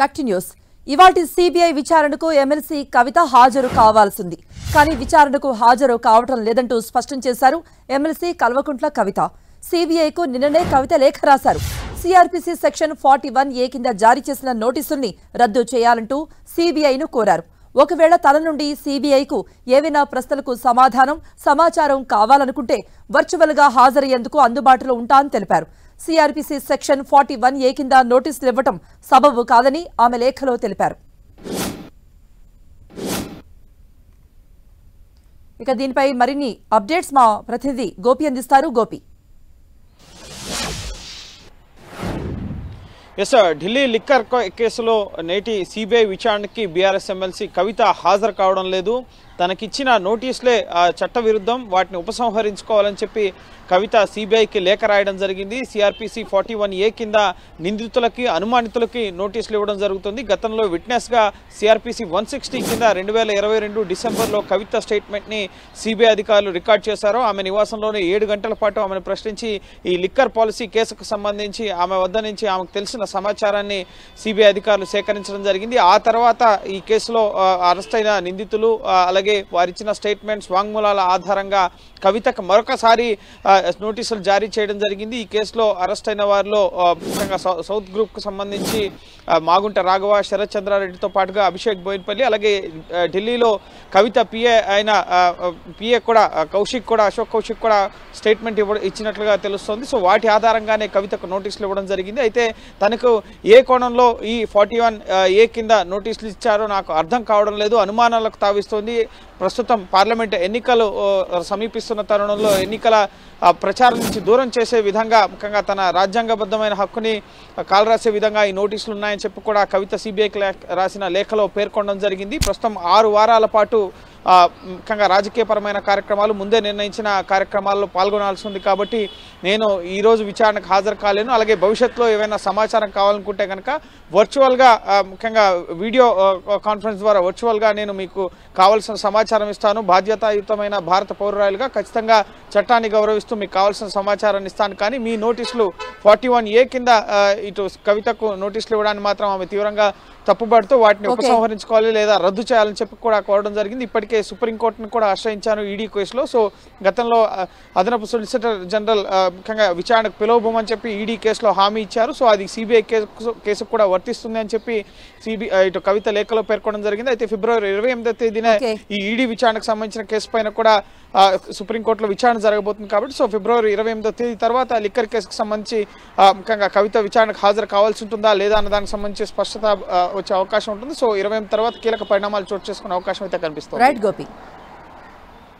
Back to news. ఇవాల్టి CBI విచారణకు MLC కవిత హాజరు కావాల్సింది. కానీ విచారణకు హాజరు కావటం లేదంటూ స్పష్టం చేశారు ఎమ్మెల్సీ కల్వకుంట్ల కవిత. సిబిఐకు నిన్ననే కవిత లేఖ రాశారు. సిఆర్పిసి సెక్షన్ 41A కింద జారీ చేసిన నోటీసుల్ని రద్దు చేయాలంటూ సిబిఐను కోరారు. ఒకవేళ తన నుండి సిబిఐకు ఏవైనా ప్రశ్నలకు సమాచారం కావాలనుకుంటే వర్చువల్ గా హాజరయ్యేందుకు అందుబాటులో ఉంటానని తెలిపారు. సిఆర్పిసి సెక్షన్ 41A కింద నోటీసులు ఇవ్వటం సబబు కాదని ఆమె లేఖలో తెలిపారు. ఇక దీనిపై మరిన్ని అప్డేట్స్ మా ప్రతినిధి గోపి అందిస్తారు. గోపి, ఢిల్లీ లిక్కర్ కేసులో నేటి సిబిఐ విచారణకి బీఆర్ఎస్ ఎమ్మెల్సీ కవిత హాజరు కావడం లేదు. తనకిచ్చిన నోటీసులే చట్ట విరుద్ధం, వాటిని ఉపసంహరించుకోవాలని చెప్పి కవిత సిబిఐకి లేఖ రాయడం జరిగింది. సిఆర్పిసి 41A కింద నిందితులకి అనుమానితులకి నోటీసులు ఇవ్వడం జరుగుతుంది. గతంలో విట్నెస్గా సిఆర్పిసి 160 కింద 2022 డిసెంబర్లో కవిత స్టేట్మెంట్ని సిబిఐ అధికారులు రికార్డ్ చేశారు. ఆమె నివాసంలోనే 7 గంటల పాటు ఆమెను ప్రశ్నించి ఈ లిక్కర్ పాలసీ కేసుకు సంబంధించి ఆమె వద్ద నుంచి ఆమెకు తెలిసిన సమాచారాన్ని సిబిఐ అధికారులు సేకరించడం జరిగింది. ఆ తర్వాత ఈ కేసులో అరెస్ట్ అయిన నిందితులు అలాగే వారిచ్చిన స్టేట్మెంట్స్ వాంగ్మూలాల ఆధారంగా కవితకు మరొకసారి నోటీసులు జారీ చేయడం జరిగింది. ఈ కేసులో అరెస్ట్ అయిన వారిలో ముఖ్యంగా సౌత్ గ్రూప్కు సంబంధించి మాగుంట రాఘవ, శరత్ చంద్రారెడ్డితో పాటుగా అభిషేక్ బోయిన్పల్లి, అలాగే ఢిల్లీలో కవిత పిఏ అయిన పిఏ కూడా అశోక్ కౌశిక్ కూడా స్టేట్మెంట్ ఇచ్చినట్లుగా తెలుస్తోంది. సో వాటి ఆధారంగానే కవితకు నోటీసులు ఇవ్వడం జరిగింది. అయితే తనకు ఏ కోణంలో ఈ 41A కింద నోటీసులు ఇచ్చారో నాకు అర్థం కావడం లేదు, అనుమానాలకు తావిస్తోంది. ప్రస్తుతం పార్లమెంట్ ఎన్నికలు సమీపిస్తున్న తరుణంలో ఎన్నికల ప్రచారం నుంచి దూరం చేసే విధంగా ముఖ్యంగా తన రాజ్యాంగబద్ధమైన హక్కుని కాలరాసే విధంగా ఈ నోటీసులు ఉన్నాయని చెప్పి కూడా కవిత సిబిఐకి రాసిన లేఖలో పేర్కొనడం జరిగింది. ప్రస్తుతం 6 వారాల పాటు ముఖ్యంగా రాజకీయపరమైన కార్యక్రమాలు ముందే నిర్ణయించిన కార్యక్రమాల్లో పాల్గొనాల్సి ఉంది. కాబట్టి నేను ఈరోజు విచారణకు హాజరు కాలేను. అలాగే భవిష్యత్తులో ఏవైనా సమాచారం కావాలనుకుంటే కనుక వర్చువల్గా ముఖ్యంగా వీడియో కాన్ఫరెన్స్ ద్వారా వర్చువల్గా నేను మీకు కావాల్సిన సమాచారం ఇస్తాను. బాధ్యతాయుతమైన భారత పౌరురాలుగా ఖచ్చితంగా చట్టాన్ని గౌరవిస్తూ మీకు కావాల్సిన సమాచారాన్ని ఇస్తాను. కానీ మీ నోటీసులు 41A కింద ఇటు కవితకు నోటీసులు ఇవ్వడానికి మాత్రం ఆమె తీవ్రంగా తప్పుబడుతూ వాటిని ఉపసంహరించుకోవాలి లేదా రద్దు చేయాలని చెప్పి కూడా కోరడం జరిగింది. ఇప్పటికే సుప్రీంకోర్టును కూడా ఆశ్రయించాను ఈడీ కేసులో. సో గతంలో అదనపు సొలిసిటర్ జనరల్ ముఖ్యంగా విచారణకు పిలువబోమని చెప్పి ఈడీ కేసులో హామీ ఇచ్చారు. సో అది సిబిఐ కేసుకు కూడా వర్తిస్తుంది అని చెప్పి ఇటు కవిత లేఖలో పేర్కొనడం జరిగింది. అయితే ఫిబ్రవరి 28వ తేదీన ఈ ఈడీ విచారణకు సంబంధించిన కేసు పైన కూడా సుప్రీంకోర్టులో విచారణ జరగబోతుంది. కాబట్టి సో ఫిబ్రవరి 28వ తేదీ తర్వాత లిక్కర్ కేసుకు సంబంధించి ముఖ్యంగా కవిత విచారణకు హాజరు కావాల్సి ఉంటుందా లేదా అన్న దానికి సంబంధించి స్పష్టత వచ్చే అవకాశం ఉంటుంది. సో 28 తర్వాత కీలక పరిణామాలు చోటు చేసుకునే అవకాశం అయితే కనిపిస్తుంది. రైట్ గోపి.